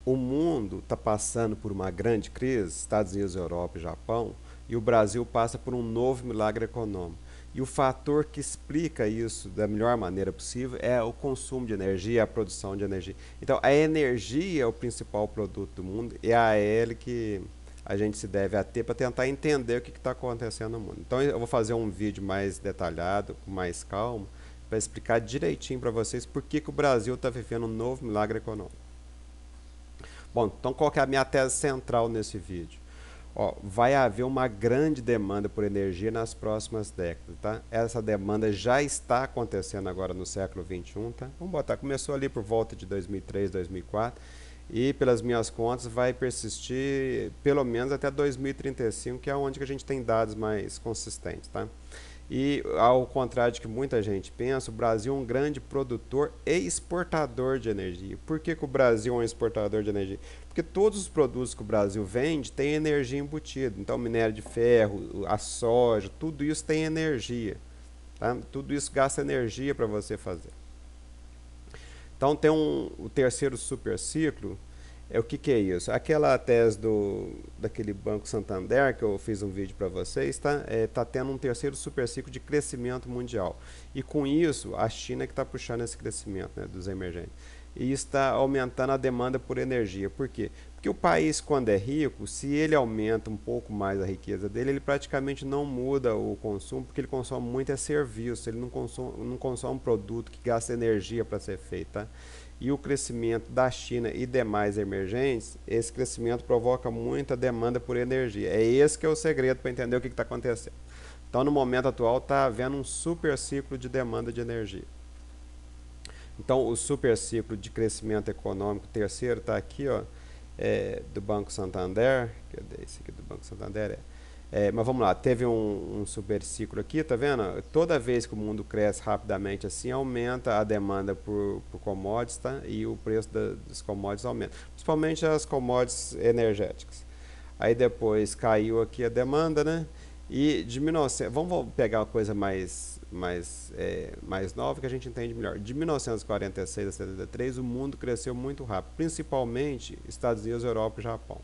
O mundo está passando por uma grande crise, Estados Unidos, Europa e Japão, e o Brasil passa por um novo milagre econômico. E o fator que explica isso da melhor maneira possível é o consumo de energia, a produção de energia. Então, a energia é o principal produto do mundo e é a ele que a gente se deve ater para tentar entender o que está acontecendo no mundo. Então, eu vou fazer um vídeo mais detalhado, com mais calma, para explicar direitinho para vocês por que o Brasil está vivendo um novo milagre econômico. Bom, então qual que é a minha tese central nesse vídeo? Ó, vai haver uma grande demanda por energia nas próximas décadas, tá? Essa demanda já está acontecendo agora no século XXI, tá? Vamos botar, começou ali por volta de 2003, 2004 e pelas minhas contas vai persistir pelo menos até 2035, que é onde que a gente tem dados mais consistentes, tá? E, ao contrário de que muita gente pensa, o Brasil é um grande produtor e exportador de energia. Por que o Brasil é um exportador de energia? Porque todos os produtos que o Brasil vende têm energia embutida. Então, minério de ferro, a soja, tudo isso tem energia. Tá? Tudo isso gasta energia para você fazer. Então, tem o terceiro superciclo. O que é isso? Aquela tese daquele Banco Santander, que eu fiz um vídeo para vocês, tá tendo um terceiro superciclo de crescimento mundial. E com isso, a China que está puxando esse crescimento, né, dos emergentes. E está aumentando a demanda por energia. Por quê? Porque o país, quando é rico, se ele aumenta um pouco mais a riqueza dele, ele praticamente não muda o consumo, porque ele consome muito serviço, ele não consome um produto que gasta energia para ser feito. Tá? E o crescimento da China e demais emergentes, esse crescimento provoca muita demanda por energia. É esse que é o segredo para entender o que está acontecendo. Então, no momento atual, está havendo um super ciclo de demanda de energia. Então, o super ciclo de crescimento econômico terceiro está aqui, ó, do Banco Santander. Cadê esse aqui do Banco Santander? Mas vamos lá, teve um super ciclo aqui, tá vendo? Toda vez que o mundo cresce rapidamente assim, aumenta a demanda por commodities, tá? E o preço das commodities aumenta, principalmente as commodities energéticas. Aí depois caiu aqui a demanda, né? E de 1900, vamos pegar uma coisa mais nova que a gente entende melhor. De 1946 a 73, o mundo cresceu muito rápido, principalmente Estados Unidos, Europa e Japão.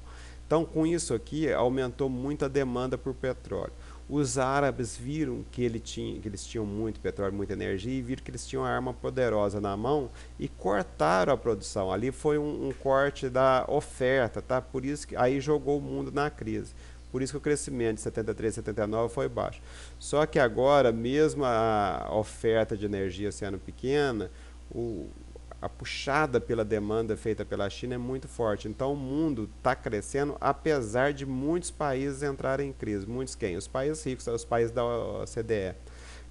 Então, com isso aqui, aumentou muito a demanda por petróleo. Os árabes viram que eles tinham muito petróleo, muita energia, e viram que eles tinham uma arma poderosa na mão e cortaram a produção. Ali foi um corte da oferta, tá? Por isso que aí jogou o mundo na crise. Por isso que o crescimento de 73 a 79 foi baixo. Só que agora, mesmo a oferta de energia sendo pequena, a puxada pela demanda feita pela China é muito forte. Então o mundo está crescendo apesar de muitos países entrarem em crise. Muitos quem? Os países ricos, os países da OCDE.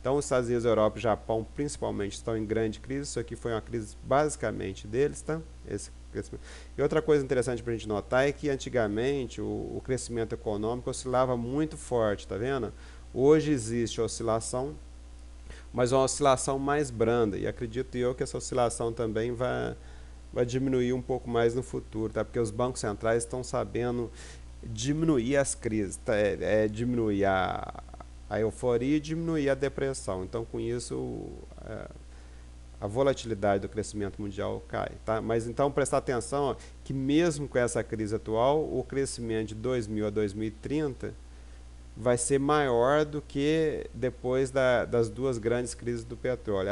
Então os Estados Unidos, Europa e Japão principalmente estão em grande crise. Isso aqui foi uma crise basicamente deles, tá? Esse crescimento. E outra coisa interessante para a gente notar é que antigamente o crescimento econômico oscilava muito forte, tá vendo? Hoje existe oscilação, mas uma oscilação mais branda, e acredito eu que essa oscilação também vai diminuir um pouco mais no futuro, tá? Porque os bancos centrais estão sabendo diminuir as crises, tá? Diminuir a euforia e diminuir a depressão. Então, com isso, a volatilidade do crescimento mundial cai, tá? Mas então prestar atenção, ó, que mesmo com essa crise atual, o crescimento de 2000 a 2030 vai ser maior do que depois das duas grandes crises do petróleo.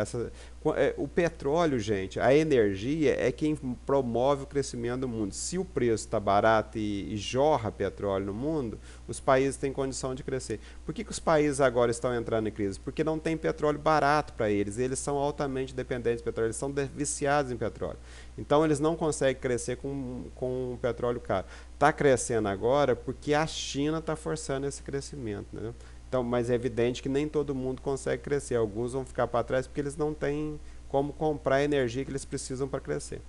O petróleo, gente, a energia é quem promove o crescimento do mundo. Se o preço está barato e jorra petróleo no mundo, os países têm condição de crescer. Por que os países agora estão entrando em crise? Porque não tem petróleo barato para eles. Eles são altamente dependentes de petróleo, eles são viciados em petróleo. Então eles não conseguem crescer com petróleo caro. Está crescendo agora porque a China está forçando esse crescimento, né? Então, mas é evidente que nem todo mundo consegue crescer. Alguns vão ficar para trás porque eles não têm como comprar a energia que eles precisam para crescer.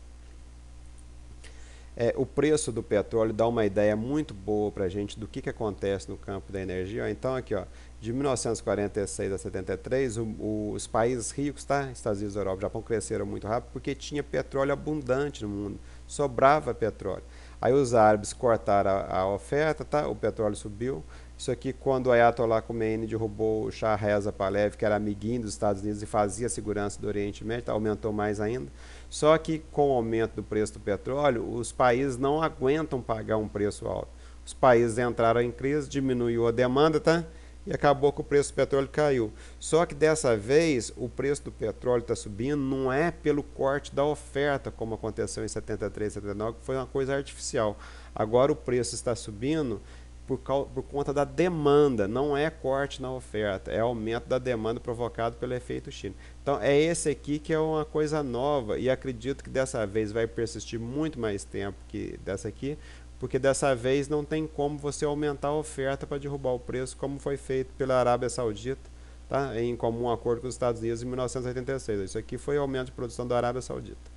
O preço do petróleo dá uma ideia muito boa para a gente do que acontece no campo da energia. Então, aqui, ó, de 1946 a 73, os países ricos, tá? Estados Unidos, Europa e Japão cresceram muito rápido porque tinha petróleo abundante no mundo, sobrava petróleo. Aí os árabes cortaram a oferta, tá? O petróleo subiu. Isso aqui quando o Ayatollah Khomeini derrubou o Shah Reza Pahlavi, que era amiguinho dos Estados Unidos e fazia a segurança do Oriente Médio, tá? Aumentou mais ainda. Só que com o aumento do preço do petróleo, os países não aguentam pagar um preço alto. Os países entraram em crise, diminuiu a demanda, tá? E acabou que o preço do petróleo caiu. Só que dessa vez o preço do petróleo está subindo, não é pelo corte da oferta, como aconteceu em 73, 79, que foi uma coisa artificial. Agora o preço está subindo por conta da demanda, não é corte na oferta, é aumento da demanda provocado pelo efeito China. Então é esse aqui que é uma coisa nova e acredito que dessa vez vai persistir muito mais tempo que dessa aqui, porque dessa vez não tem como você aumentar a oferta para derrubar o preço, como foi feito pela Arábia Saudita, tá? Em comum acordo com os Estados Unidos em 1986. Isso aqui foi o aumento de produção da Arábia Saudita.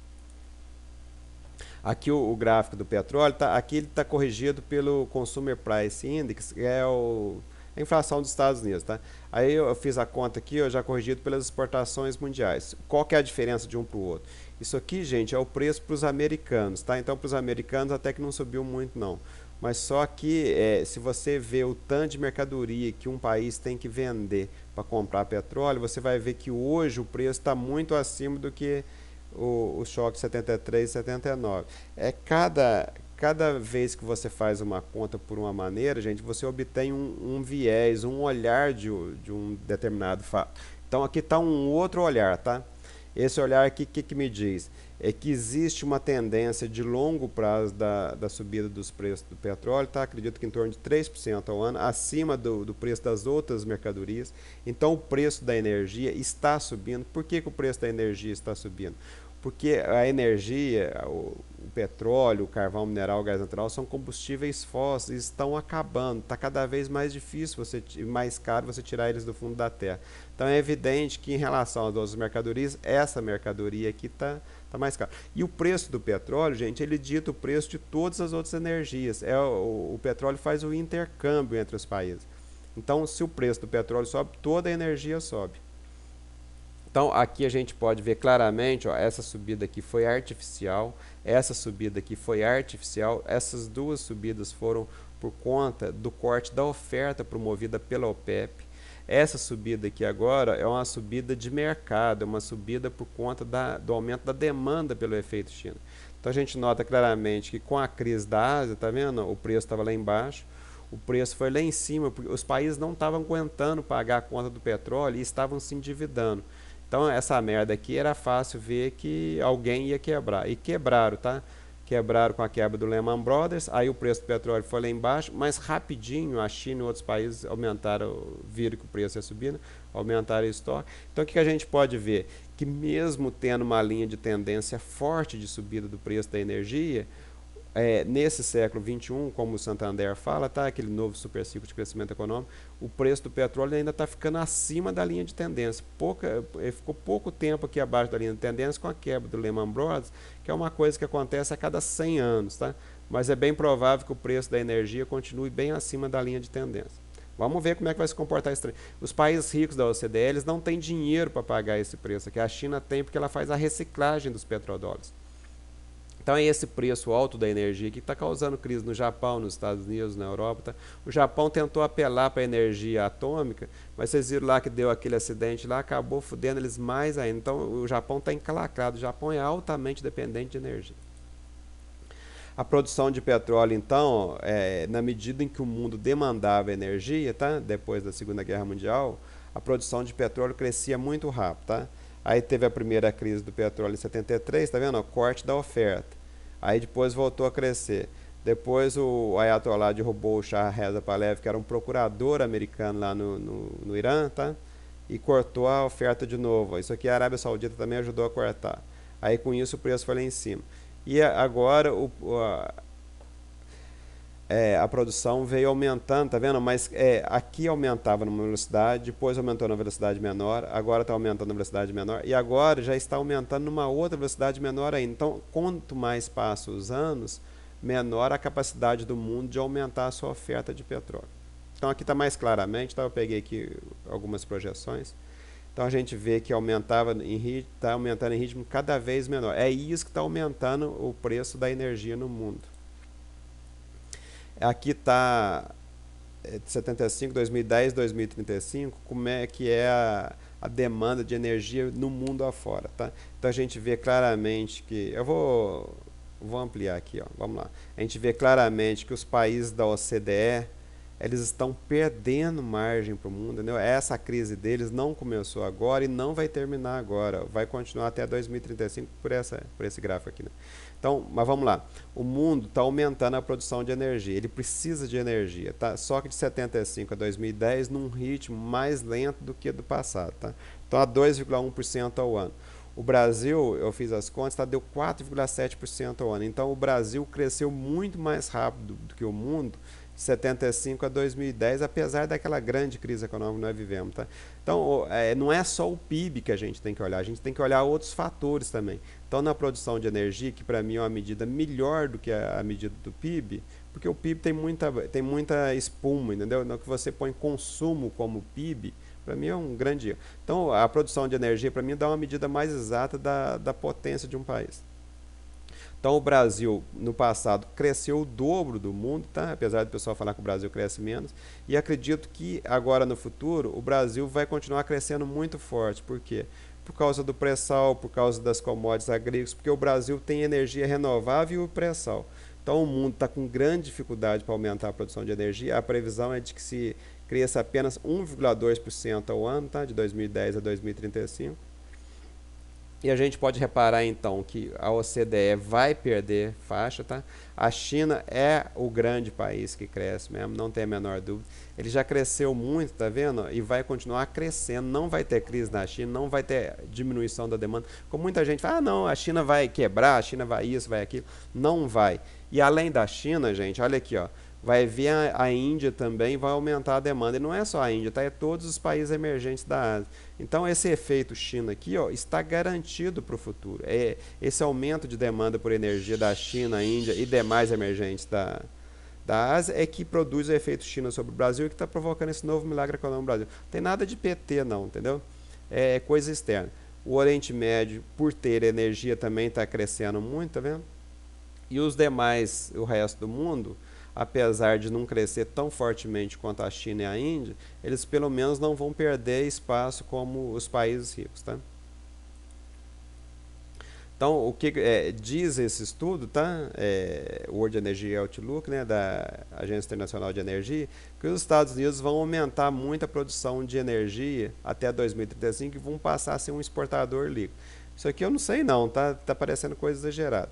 Aqui o gráfico do petróleo, tá, aqui ele está corrigido pelo Consumer Price Index, que é a inflação dos Estados Unidos. Tá? Aí eu fiz a conta aqui, já corrigido pelas exportações mundiais. Qual que é a diferença de um para o outro? Isso aqui, gente, é o preço para os americanos. Tá? Então, para os americanos até que não subiu muito, não. Mas só que se você vê o tanto de mercadoria que um país tem que vender para comprar petróleo, você vai ver que hoje o preço está muito acima do que o choque 73 e 79. Cada vez que você faz uma conta por uma maneira, gente, você obtém um viés, um olhar de um determinado fato. Então aqui está um outro olhar, tá? Esse olhar aqui, o que me diz? É que existe uma tendência de longo prazo da subida dos preços do petróleo, tá? Acredito que em torno de 3% ao ano, acima do preço das outras mercadorias. Então o preço da energia está subindo. Por que o preço da energia está subindo? Porque a energia, o petróleo, o carvão mineral, o gás natural são combustíveis fósseis, estão acabando. Está cada vez mais difícil, mais caro você tirar eles do fundo da terra. Então é evidente que em relação às outras mercadorias, essa mercadoria aqui está mais cara. E o preço do petróleo, gente, ele dita o preço de todas as outras energias. O petróleo faz o intercâmbio entre os países. Então, se o preço do petróleo sobe, toda a energia sobe. Então aqui a gente pode ver claramente, ó, essa subida aqui foi artificial, essa subida aqui foi artificial, essas duas subidas foram por conta do corte da oferta promovida pela OPEP. Essa subida aqui agora é uma subida de mercado, é uma subida por conta do aumento da demanda pelo efeito China. Então a gente nota claramente que com a crise da Ásia, tá vendo? O preço estava lá embaixo, o preço foi lá em cima, porque os países não estavam aguentando pagar a conta do petróleo e estavam se endividando. Então essa merda aqui era fácil ver que alguém ia quebrar. E quebraram, tá? Quebraram com a quebra do Lehman Brothers, aí o preço do petróleo foi lá embaixo, mas rapidinho a China e outros países aumentaram, viram que o preço ia subindo, aumentaram o estoque. Então o que a gente pode ver? Que mesmo tendo uma linha de tendência forte de subida do preço da energia, nesse século XXI, como o Santander fala, tá? Aquele novo superciclo de crescimento econômico, o preço do petróleo ainda está ficando acima da linha de tendência. Ficou pouco tempo aqui abaixo da linha de tendência com a quebra do Lehman Brothers, que é uma coisa que acontece a cada 100 anos. Tá? Mas é bem provável que o preço da energia continue bem acima da linha de tendência. Vamos ver como é que vai se comportar esse trem. Os países ricos da OCDE eles não têm dinheiro para pagar esse preço aqui. A China tem porque ela faz a reciclagem dos petrodólares. Então é esse preço alto da energia que está causando crise no Japão, nos Estados Unidos, na Europa. Tá? O Japão tentou apelar para a energia atômica, mas vocês viram lá que deu aquele acidente lá, acabou fudendo eles mais ainda. Então o Japão está encalacrado, o Japão é altamente dependente de energia. A produção de petróleo, então, na medida em que o mundo demandava energia, tá? Depois da Segunda Guerra Mundial, a produção de petróleo crescia muito rápido. Tá? Aí teve a primeira crise do petróleo em 73, tá vendo? O corte da oferta. Aí depois voltou a crescer. Depois o Ayatollah derrubou o Shah Reza Pahlavi, que era um procurador americano lá no Irã, tá? E cortou a oferta de novo. Isso aqui a Arábia Saudita também ajudou a cortar. Aí com isso o preço foi lá em cima. E agora a produção veio aumentando, tá vendo? Mas aqui aumentava numa velocidade, depois aumentou numa velocidade menor, agora está aumentando numa velocidade menor, e agora já está aumentando numa outra velocidade menor ainda. Então, quanto mais passam os anos, menor a capacidade do mundo de aumentar a sua oferta de petróleo. Então, aqui está mais claramente, tá? Eu peguei aqui algumas projeções. Então, a gente vê que está aumentando em ritmo cada vez menor. É isso que está aumentando o preço da energia no mundo. Aqui está de 75, 2010, 2035, como é que é a demanda de energia no mundo afora, tá? Então a gente vê claramente que vou ampliar aqui, ó. Vamos lá. A gente vê claramente que os países da OCDE eles estão perdendo margem para o mundo, entendeu? Essa crise deles não começou agora e não vai terminar agora, vai continuar até 2035 por esse gráfico aqui, né? Então, mas vamos lá. O mundo está aumentando a produção de energia, ele precisa de energia, tá? Só que de 75 a 2010 num ritmo mais lento do que do passado, tá? Então, a 2,1% ao ano. O Brasil, eu fiz as contas, deu 4,7% ao ano. Então, o Brasil cresceu muito mais rápido do que o mundo de 75 a 2010, apesar daquela grande crise econômica que nós vivemos. Tá? Então, não é só o PIB que a gente tem que olhar, a gente tem que olhar outros fatores também. Então, na produção de energia, que para mim é uma medida melhor do que a medida do PIB, porque o PIB tem muita espuma, entendeu? No que você põe consumo como PIB, para mim é um grande erro. Então, a produção de energia, para mim, dá uma medida mais exata da potência de um país. Então, o Brasil, no passado, cresceu o dobro do mundo, tá? Apesar do pessoal falar que o Brasil cresce menos. E acredito que agora, no futuro, o Brasil vai continuar crescendo muito forte. Por quê? Por causa do pré-sal, por causa das commodities agrícolas, porque o Brasil tem energia renovável e o pré-sal. Então, o mundo está com grande dificuldade para aumentar a produção de energia. A previsão é de que se cresça apenas 1,2% ao ano, tá? De 2010 a 2035. E a gente pode reparar então que a OCDE vai perder faixa, tá? A China é o grande país que cresce mesmo, não tem a menor dúvida. Ele já cresceu muito, tá vendo? E vai continuar crescendo, não vai ter crise na China, não vai ter diminuição da demanda. Como muita gente fala, ah não, a China vai quebrar, a China vai isso, vai aquilo. Não vai. E além da China, gente, olha aqui, ó. Vai vir a Índia também, vai aumentar a demanda. E não é só a Índia, tá? É todos os países emergentes da Ásia. Então, esse efeito China aqui, ó, está garantido para o futuro. Esse aumento de demanda por energia da China, Índia e demais emergentes da Ásia é que produz o efeito China sobre o Brasil e que está provocando esse novo milagre econômico no Brasil. Não tem nada de PT, não, entendeu? É coisa externa. O Oriente Médio, por ter energia, também está crescendo muito, tá vendo? E os demais, o resto do mundo, apesar de não crescer tão fortemente quanto a China e a Índia, eles pelo menos não vão perder espaço como os países ricos, tá? Então, o que diz esse estudo, tá? O World Energy Outlook, né, da Agência Internacional de Energia, que os Estados Unidos vão aumentar muito a produção de energia até 2035 e vão passar a ser um exportador líquido. Isso aqui eu não sei não, tá parecendo coisa exagerada.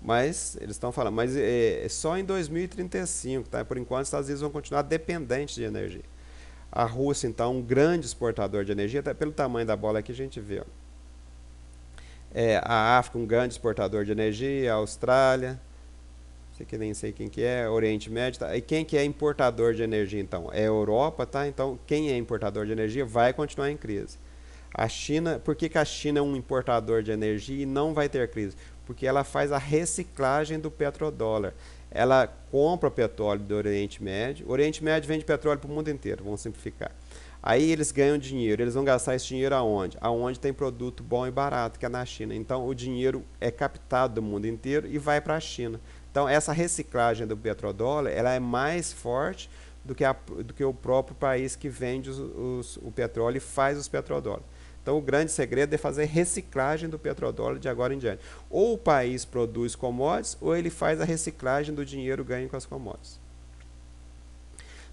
Mas eles estão falando, mas só em 2035, tá? Por enquanto, os Estados Unidos vão continuar dependentes de energia. A Rússia, então, um grande exportador de energia, até pelo tamanho da bola aqui a gente vê. Ó. A África, um grande exportador de energia, a Austrália, isso aqui nem sei quem que é, Oriente Médio, tá? E quem que é importador de energia, então? É a Europa, tá? Então, quem é importador de energia vai continuar em crise. A China, por que a China é um importador de energia e não vai ter crise? Porque ela faz a reciclagem do petrodólar. Ela compra petróleo do Oriente Médio. O Oriente Médio vende petróleo para o mundo inteiro, vamos simplificar. Aí eles ganham dinheiro. Eles vão gastar esse dinheiro aonde? Aonde tem produto bom e barato, que é na China. Então o dinheiro é captado do mundo inteiro e vai para a China. Então essa reciclagem do petrodólar ela é mais forte do que o próprio país que vende o petróleo e faz os petrodólares. Então, o grande segredo é fazer reciclagem do petrodólar de agora em diante. Ou o país produz commodities, ou ele faz a reciclagem do dinheiro ganho com as commodities.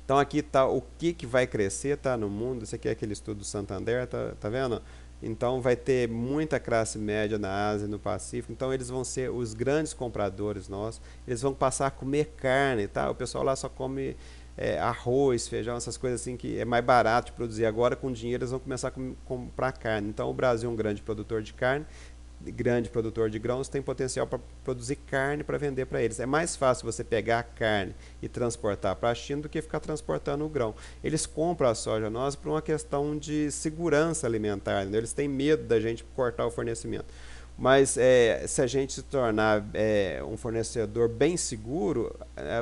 Então, aqui está o que vai crescer tá, no mundo. Esse aqui é aquele estudo do Santander, tá vendo? Então, vai ter muita classe média na Ásia e no Pacífico. Então, eles vão ser os grandes compradores nossos. Eles vão passar a comer carne, tá? O pessoal lá só come arroz, feijão, essas coisas assim que é mais barato de produzir. Agora com dinheiro eles vão começar a comprar carne. Então o Brasil é um grande produtor de carne, grande produtor de grãos, tem potencial para produzir carne para vender para eles. É mais fácil você pegar a carne e transportar para a China do que ficar transportando o grão. Eles compram a soja nossa por uma questão de segurança alimentar, né? Eles têm medo da gente cortar o fornecimento. Mas se a gente se tornar um fornecedor bem seguro,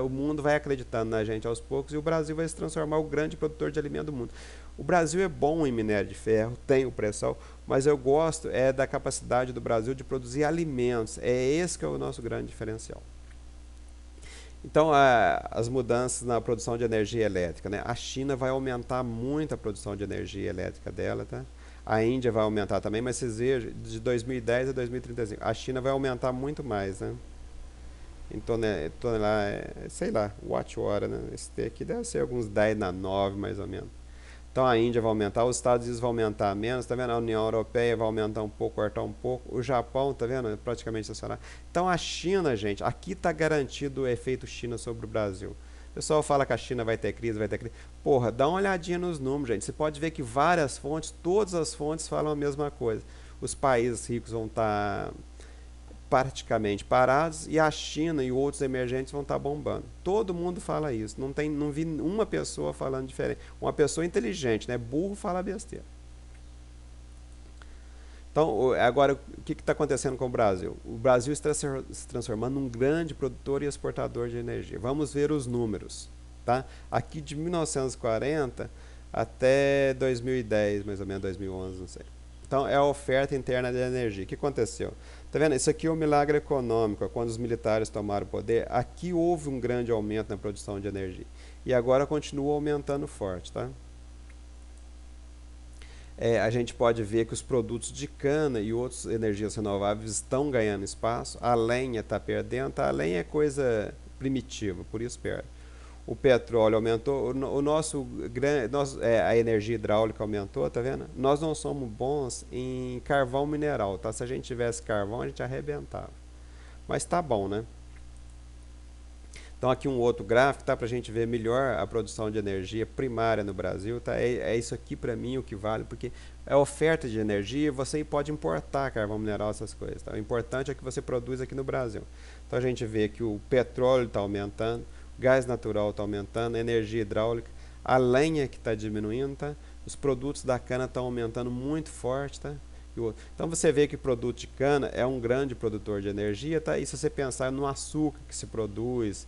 o mundo vai acreditando na gente aos poucos e o Brasil vai se transformar o grande produtor de alimento do mundo. O Brasil é bom em minério de ferro, tem o pré-sal, mas eu gosto da capacidade do Brasil de produzir alimentos. É esse que é o nosso grande diferencial. Então, as mudanças na produção de energia elétrica, né? A China vai aumentar muito a produção de energia elétrica dela, tá? A Índia vai aumentar também, mas vocês vejam, de 2010 a 2035, a China vai aumentar muito mais, né? Então, né, sei lá, watch hora, né? Esse aqui deve ser alguns 10 na 9, mais ou menos. Então a Índia vai aumentar, os Estados Unidos vão aumentar menos, tá vendo? A União Europeia vai aumentar um pouco, cortar um pouco. O Japão, tá vendo? É praticamente estacionário. Então a China, gente, aqui está garantido o efeito China sobre o Brasil. O pessoal fala que a China vai ter crise, vai ter crise. Porra, dá uma olhadinha nos números, gente. Você pode ver que várias fontes, todas as fontes falam a mesma coisa. Os países ricos vão estar praticamente parados e a China e outros emergentes vão estar bombando. Todo mundo fala isso. Não vi uma pessoa falando diferente. Uma pessoa inteligente, né? Burro fala besteira. Então, agora, o que está acontecendo com o Brasil? O Brasil está se transformando num grande produtor e exportador de energia. Vamos ver os números. Tá? Aqui de 1940 até 2010, mais ou menos 2011, não sei. Então, é a oferta interna de energia. O que aconteceu? Tá vendo? Isso aqui é um milagre econômico. Quando os militares tomaram o poder, aqui houve um grande aumento na produção de energia. E agora continua aumentando forte, tá? A gente pode ver que os produtos de cana e outras energias renováveis estão ganhando espaço. A lenha está perdendo. Tá? A lenha é coisa primitiva, por isso perde. O petróleo aumentou, a energia hidráulica aumentou, tá vendo? Nós não somos bons em carvão mineral, tá? Se a gente tivesse carvão, a gente arrebentava. Mas tá bom, né? Então aqui um outro gráfico, tá? Pra gente ver melhor a produção de energia primária no Brasil, tá? É isso aqui para mim o que vale, porque é oferta de energia, você pode importar carvão mineral, essas coisas, tá? O importante é que você produz aqui no Brasil. Então a gente vê que o petróleo está aumentando, gás natural está aumentando, energia hidráulica, a lenha que está diminuindo, tá? Os produtos da cana estão aumentando muito forte, tá? Então você vê que o produto de cana é um grande produtor de energia, tá? E se você pensar no açúcar que se produz,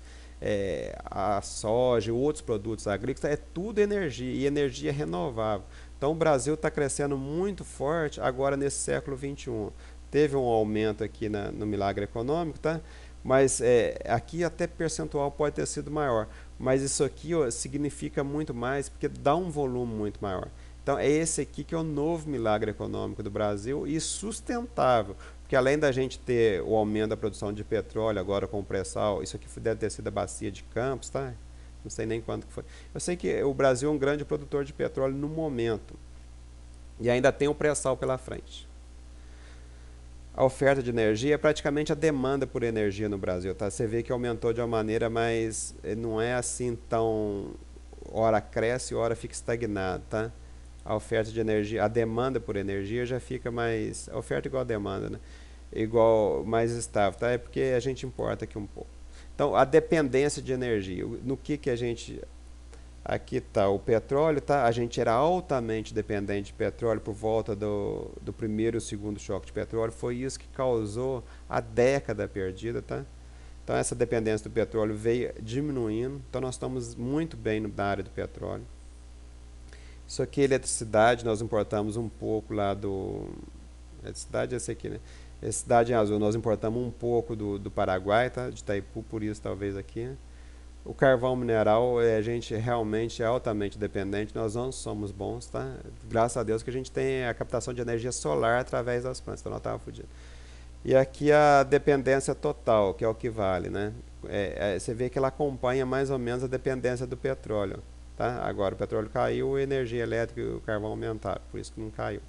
a soja e outros produtos agrícolas, é tudo energia e energia renovável. Então o Brasil está crescendo muito forte agora nesse século XXI. Teve um aumento aqui no milagre econômico, tá? Mas aqui até percentual pode ter sido maior. Mas isso aqui significa muito mais porque dá um volume muito maior. Então é esse aqui que é o novo milagre econômico do Brasil e sustentável. Porque além da gente ter o aumento da produção de petróleo agora com o pré-sal, isso aqui deve ter sido a bacia de Campos, tá? Não sei nem quanto que foi. Eu sei que o Brasil é um grande produtor de petróleo no momento. E ainda tem o pré-sal pela frente. A oferta de energia é praticamente a demanda por energia no Brasil, tá? Você vê que aumentou de uma maneira, mas não é assim tão... hora cresce, hora fica estagnado, tá? A oferta de energia, a demanda por energia já fica mais... a oferta igual a demanda, né? Igual, mais estável, tá? É porque a gente importa aqui um pouco. Então, a dependência de energia, no que a gente... Aqui está o petróleo, tá? A gente era altamente dependente de petróleo por volta do primeiro e segundo choque de petróleo. Foi isso que causou a década perdida, tá? Então essa dependência do petróleo veio diminuindo. Então nós estamos muito bem na área do petróleo. Isso aqui é eletricidade, nós importamos um pouco lá do... Eletricidade é essa aqui, né? Eletricidade em azul, nós importamos um pouco do Paraguai, tá? De Itaipu, por isso talvez aqui, né? O carvão mineral, a gente realmente é altamente dependente, nós não somos bons, tá? Graças a Deus que a gente tem a captação de energia solar através das plantas, então nós estávamos fodidos. E aqui a dependência total, que é o que vale, né? Você vê que ela acompanha mais ou menos a dependência do petróleo, tá? Agora o petróleo caiu, a energia elétrica e o carvão aumentaram, por isso que não caiu.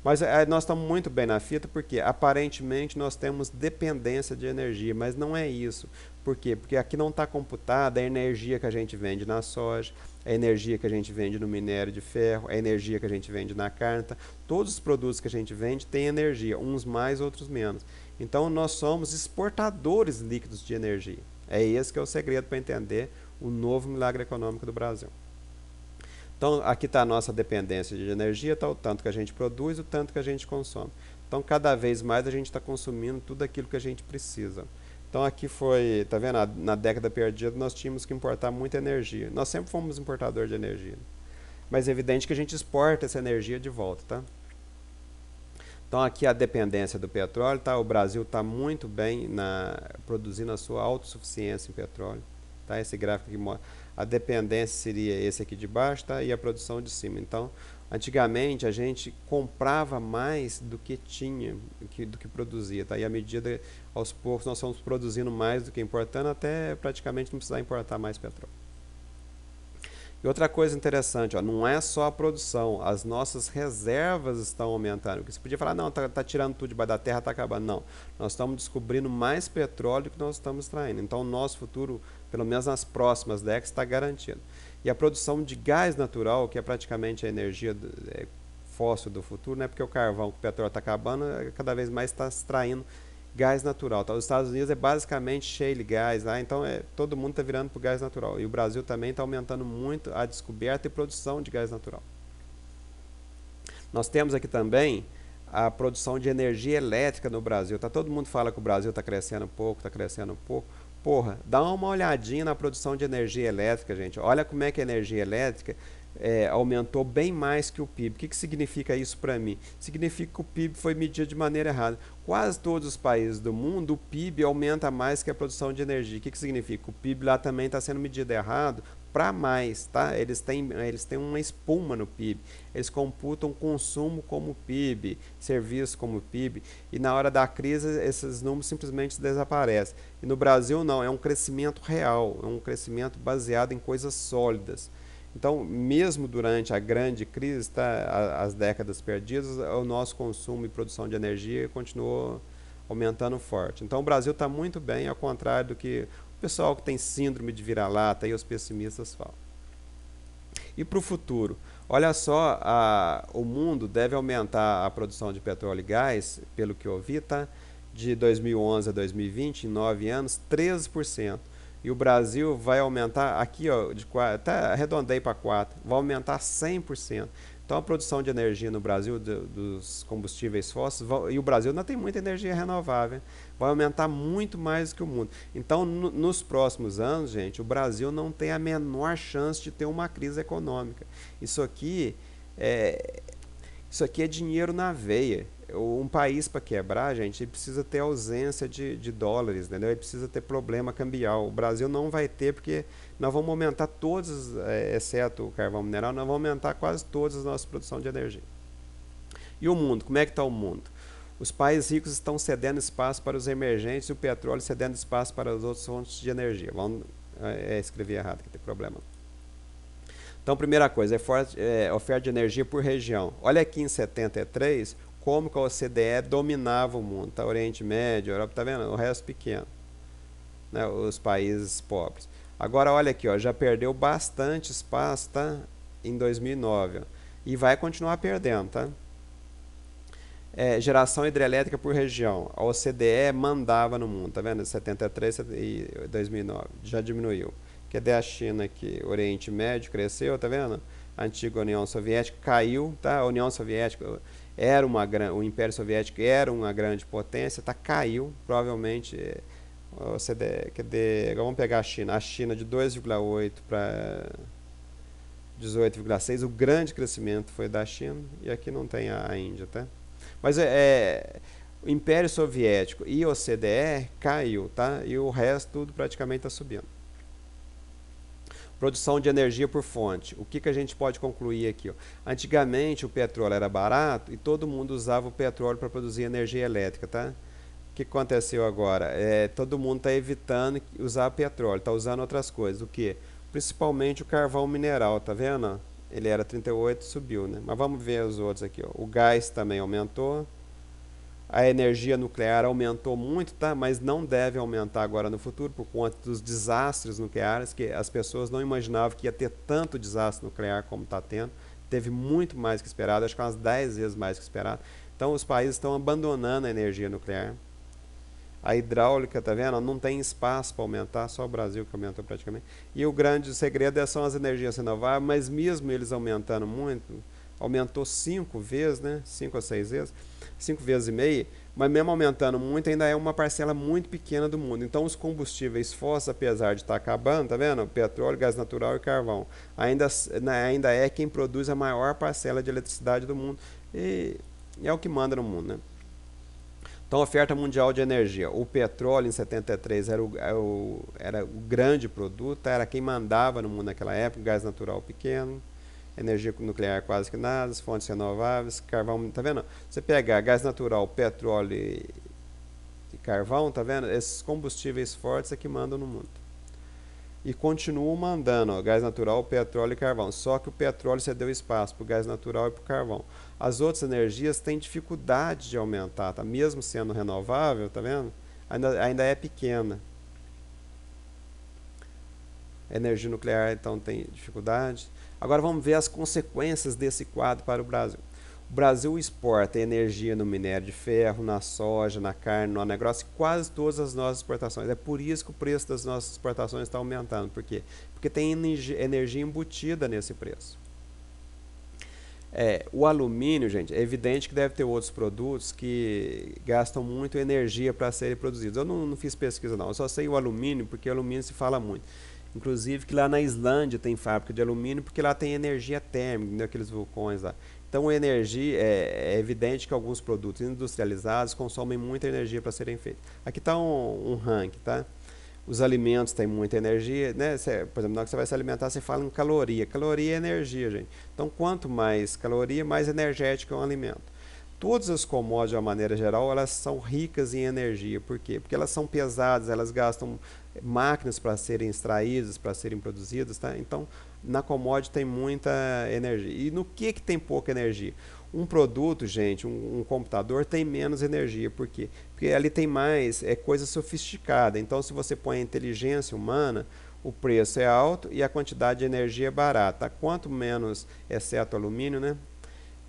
Mas nós estamos muito bem na fita porque aparentemente nós temos dependência de energia, mas não é isso. Por quê? Porque aqui não está computada a energia que a gente vende na soja, a energia que a gente vende no minério de ferro, a energia que a gente vende na carne. Todos os produtos que a gente vende têm energia, uns mais, outros menos. Então nós somos exportadores líquidos de energia. É esse que é o segredo para entender o novo milagre econômico do Brasil. Então, aqui está a nossa dependência de energia, tá, o tanto que a gente produz, o tanto que a gente consome. Então, cada vez mais a gente está consumindo tudo aquilo que a gente precisa. Então, aqui foi, tá vendo? Na década perdida, nós tínhamos que importar muita energia. Nós sempre fomos importador de energia. Mas é evidente que a gente exporta essa energia de volta, tá? Então, aqui a dependência do petróleo, tá? O Brasil está muito bem produzindo a sua autossuficiência em petróleo. tá? Esse gráfico aqui mostra. A dependência seria esse aqui de baixo, tá? E a produção de cima. Então, antigamente a gente comprava mais do que tinha, do que produzia, tá? E à medida, aos poucos, nós fomos produzindo mais do que importando, até praticamente não precisar importar mais petróleo. E outra coisa interessante, ó, não é só a produção, as nossas reservas estão aumentando. Porque você podia falar, não, tá tirando tudo debaixo da terra, está acabando. Não, nós estamos descobrindo mais petróleo do que nós estamos extraindo. Então, o nosso futuro, pelo menos nas próximas décadas, está garantido. E a produção de gás natural, que é praticamente a energia fóssil do futuro, né? Porque o carvão, o petróleo está acabando, cada vez mais está extraindo gás natural. Então, os Estados Unidos é basicamente shale gás, tá? Então todo mundo está virando para o gás natural. E o Brasil também está aumentando muito a descoberta e produção de gás natural. Nós temos aqui também a produção de energia elétrica no Brasil. Tá, todo mundo fala que o Brasil está crescendo pouco, está crescendo pouco. Porra, dá uma olhadinha na produção de energia elétrica, gente. Olha como é que a energia elétrica aumentou bem mais que o PIB. O que significa isso para mim? Significa que o PIB foi medido de maneira errada. Quase todos os países do mundo, o PIB aumenta mais que a produção de energia. O que significa? O PIB lá também está sendo medido errado para mais, tá? Eles têm uma espuma no PIB. Eles computam consumo como PIB, serviço como PIB, e na hora da crise esses números simplesmente desaparecem. E no Brasil não, é um crescimento real, é um crescimento baseado em coisas sólidas. Então, mesmo durante a grande crise, tá, as décadas perdidas, o nosso consumo e produção de energia continuou aumentando forte. Então, o Brasil está muito bem, ao contrário do que o pessoal que tem síndrome de vira-lata e os pessimistas falam. E para o futuro? Olha só, o mundo deve aumentar a produção de petróleo e gás, pelo que eu vi, tá? De 2011 a 2020, em 9 anos, 13%. E o Brasil vai aumentar, aqui ó, até arredondei para 4, vai aumentar 100%. Então a produção de energia no Brasil dos combustíveis fósseis, e o Brasil ainda tem muita energia renovável, vai aumentar muito mais do que o mundo. Então nos próximos anos, gente, o Brasil não tem a menor chance de ter uma crise econômica. Isso aqui é dinheiro na veia. Um país para quebrar, gente, ele precisa ter ausência de dólares, entendeu? Ele precisa ter problema cambial. O Brasil não vai ter, porque nós vamos aumentar todos, exceto o carvão mineral, nós vamos aumentar quase todas as nossas produções de energia. E o mundo? Como é que está o mundo? Os países ricos estão cedendo espaço para os emergentes e o petróleo cedendo espaço para as outras fontes de energia. Vamos escrever errado, que tem problema. Então, primeira coisa, oferta de energia por região. Olha aqui em 73, como que a OCDE dominava o mundo, tá? Oriente Médio, Europa, tá vendo? O resto pequeno, né? Os países pobres. Agora olha aqui, ó, já perdeu bastante espaço, tá? Em 2009, ó, e vai continuar perdendo, tá? Geração hidrelétrica por região. A OCDE mandava no mundo, tá vendo? 73 e 2009, já diminuiu. Cadê a China aqui? Oriente Médio cresceu, tá vendo? A antiga União Soviética caiu, tá? A União Soviética o Império Soviético era uma grande potência, tá? Caiu, provavelmente. Vamos pegar a China de 2,8 para 18,6, o grande crescimento foi da China, e aqui não tem a Índia, tá? Mas o Império Soviético e a OCDE caiu, tá? E o resto tudo praticamente está subindo. Produção de energia por fonte. O que a gente pode concluir aqui? Ó? Antigamente o petróleo era barato e todo mundo usava o petróleo para produzir energia elétrica, tá? O que aconteceu agora? Todo mundo está evitando usar petróleo, está usando outras coisas. O que? Principalmente o carvão mineral, tá vendo? Ele era 38, subiu, né? Mas vamos ver os outros aqui. Ó. O gás também aumentou. A energia nuclear aumentou muito, tá? Mas não deve aumentar agora no futuro por conta dos desastres nucleares, que as pessoas não imaginavam que ia ter tanto desastre nuclear como está tendo. Teve muito mais que esperado, acho que umas 10 vezes mais que esperado. Então os países estão abandonando a energia nuclear. A hidráulica, tá vendo? Não tem espaço para aumentar, só o Brasil que aumentou praticamente. E o grande segredo são as energias renováveis, mas mesmo eles aumentando muito, aumentou 5 vezes, né? 5 ou 6 vezes. 5 vezes e meia, mas mesmo aumentando muito, ainda é uma parcela muito pequena do mundo. Então, os combustíveis fósseis, apesar de estar acabando, tá vendo? Petróleo, gás natural e carvão, ainda é quem produz a maior parcela de eletricidade do mundo e é o que manda no mundo, né? Então, oferta mundial de energia. O petróleo em 73 era o grande produto, era quem mandava no mundo naquela época, gás natural pequeno, energia nuclear quase que nada, fontes renováveis, carvão, tá vendo? Você pegar gás natural, petróleo e carvão, tá vendo? Esses combustíveis fortes é que mandam no mundo. E continuam mandando, ó, gás natural, petróleo e carvão. Só que o petróleo você deu espaço para o gás natural e para o carvão. As outras energias têm dificuldade de aumentar, tá? Mesmo sendo renovável, tá vendo? Ainda é pequena. A energia nuclear, então, tem dificuldade. Agora vamos ver as consequências desse quadro para o Brasil. O Brasil exporta energia no minério de ferro, na soja, na carne, no negócio, quase todas as nossas exportações. É por isso que o preço das nossas exportações está aumentando. Por quê? Porque tem energia embutida nesse preço. O alumínio, gente, é evidente que deve ter outros produtos que gastam muito energia para serem produzidos. Eu não fiz pesquisa não, eu só sei o alumínio porque o alumínio se fala muito. Inclusive que lá na Islândia tem fábrica de alumínio porque lá tem energia térmica, naqueles vulcões lá. Então energia, é evidente que alguns produtos industrializados consomem muita energia para serem feitos. Aqui está um ranking, tá? Os alimentos têm muita energia, né? Por exemplo, na hora que você vai se alimentar, você fala em caloria. Caloria é energia, gente. Então, quanto mais caloria, mais energético é um alimento. Todas as commodities, de uma maneira geral, elas são ricas em energia. Por quê? Porque elas são pesadas, elas gastam máquinas para serem extraídas, para serem produzidas, tá? Então, na commodity tem muita energia. E no que tem pouca energia? Um produto, gente, um computador tem menos energia. Por quê? Porque ali tem mais coisa sofisticada. Então, se você põe a inteligência humana, o preço é alto e a quantidade de energia é barata. Quanto menos, exceto alumínio, né?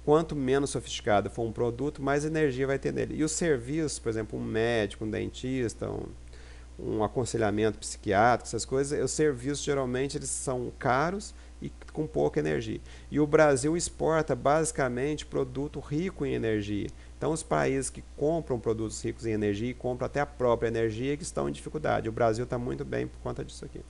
Quanto menos sofisticado for um produto, mais energia vai ter nele. E os serviços, por exemplo, um médico, um dentista, um aconselhamento psiquiátrico, essas coisas, os serviços geralmente eles são caros e com pouca energia. E o Brasil exporta basicamente produto rico em energia. Então os países que compram produtos ricos em energia e compram até a própria energia que estão em dificuldade. O Brasil está muito bem por conta disso aqui.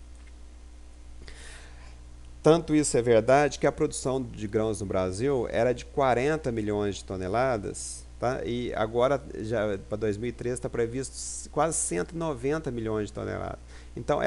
Tanto isso é verdade que a produção de grãos no Brasil era de 40 milhões de toneladas, tá? E agora, já para 2013, está previsto quase 190 milhões de toneladas. Então,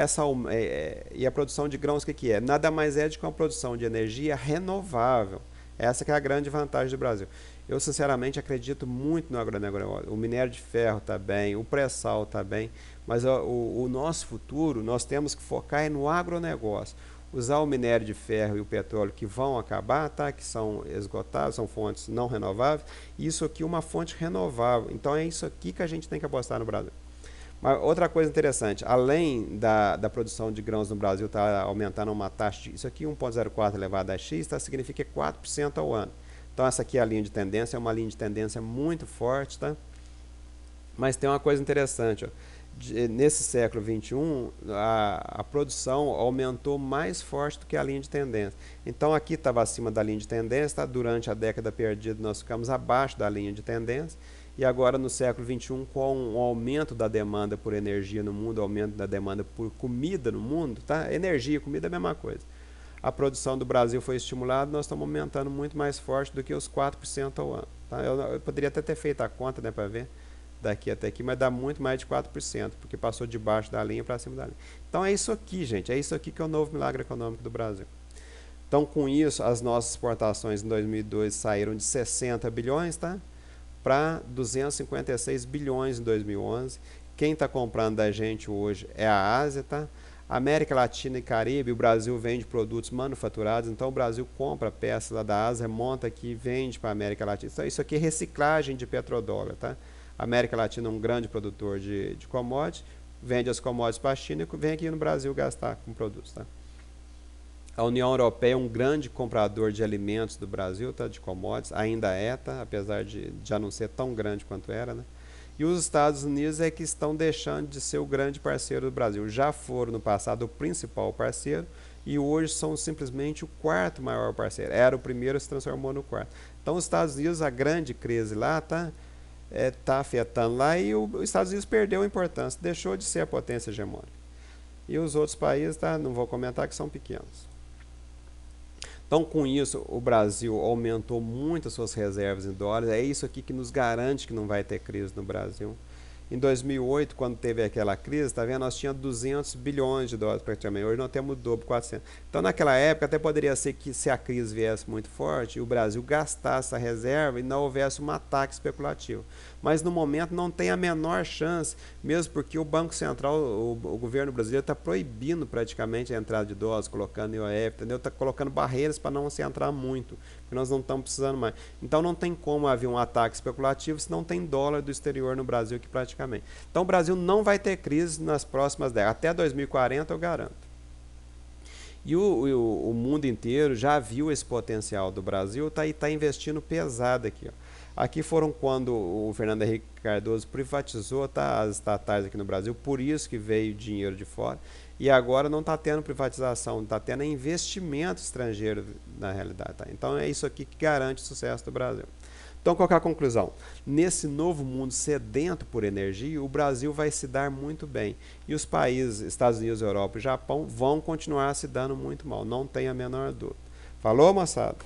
e a produção de grãos, o que é? Nada mais é do que uma produção de energia renovável. Essa que é a grande vantagem do Brasil. Eu, sinceramente, acredito muito no agronegócio. O minério de ferro está bem, o pré-sal está bem, mas o nosso futuro, nós temos que focar no agronegócio. Usar o minério de ferro e o petróleo que vão acabar, tá? Que são esgotados, são fontes não renováveis, e isso aqui é uma fonte renovável. Então é isso aqui que a gente tem que apostar no Brasil. Mas outra coisa interessante, além da produção de grãos no Brasil estar aumentando uma taxa, isso aqui 1,04 elevado a x, significa 4% ao ano. Então essa aqui é a linha de tendência, é uma linha de tendência muito forte, tá? Mas tem uma coisa interessante, ó. Nesse século XXI, a produção aumentou mais forte do que a linha de tendência. Então aqui estava acima da linha de tendência, tá? Durante a década perdida nós ficamos abaixo da linha de tendência, e agora no século XXI, com o aumento da demanda por energia no mundo, aumento da demanda por comida no mundo, tá? Energia e comida é a mesma coisa. A produção do Brasil foi estimulada, nós estamos aumentando muito mais forte do que os 4% ao ano. Tá? Eu poderia até ter feito a conta, né, para ver daqui até aqui, mas dá muito mais de 4%, porque passou de baixo da linha para cima da linha. Então é isso aqui, gente, é isso aqui que é o novo milagre econômico do Brasil. Então com isso, as nossas exportações em 2002 saíram de 60 bilhões, tá? Para 256 bilhões em 2011. Quem está comprando da gente hoje é a Ásia, tá? América Latina e Caribe, o Brasil vende produtos manufaturados, então o Brasil compra peças lá da Ásia, monta aqui e vende para a América Latina. Então isso aqui é reciclagem de petrodólar, tá? A América Latina é um grande produtor de commodities, vende as commodities para a China e vem aqui no Brasil gastar com produtos. Tá? A União Europeia é um grande comprador de alimentos do Brasil, tá? De commodities, ainda é, tá? Apesar de já não ser tão grande quanto era. Né? E os Estados Unidos é que estão deixando de ser o grande parceiro do Brasil. Já foram no passado o principal parceiro e hoje são simplesmente o quarto maior parceiro. Era o primeiro, se transformou no quarto. Então os Estados Unidos, a grande crise lá, tá? Está afetando lá e os Estados Unidos perdeu a importância, deixou de ser a potência hegemônica. E os outros países, tá, não vou comentar que são pequenos. Então, com isso, o Brasil aumentou muito as suas reservas em dólares. É isso aqui que nos garante que não vai ter crise no Brasil. Em 2008, quando teve aquela crise, tá vendo? Nós tínhamos 200 bilhões de dólares praticamente. Hoje nós temos o dobro, 400. Então, naquela época, até poderia ser que se a crise viesse muito forte, o Brasil gastasse a reserva e não houvesse um ataque especulativo. Mas no momento não tem a menor chance, mesmo porque o Banco Central, o governo brasileiro está proibindo praticamente a entrada de dólares, colocando IOF, entendeu? Está colocando barreiras para não se entrar muito, porque nós não estamos precisando mais. Então não tem como haver um ataque especulativo se não tem dólar do exterior no Brasil aqui praticamente. Então o Brasil não vai ter crise nas próximas décadas. Até 2040 eu garanto. E o mundo inteiro já viu esse potencial do Brasil, tá investindo pesado aqui. Ó. Aqui foram quando o Fernando Henrique Cardoso privatizou, tá, as estatais aqui no Brasil, por isso que veio dinheiro de fora. E agora não está tendo privatização, está tendo investimento estrangeiro na realidade. Tá? Então é isso aqui que garante o sucesso do Brasil. Então, qual é a conclusão? Nesse novo mundo sedento por energia, o Brasil vai se dar muito bem. E os países, Estados Unidos, Europa e Japão, vão continuar se dando muito mal. Não tem a menor dúvida. Falou, moçada?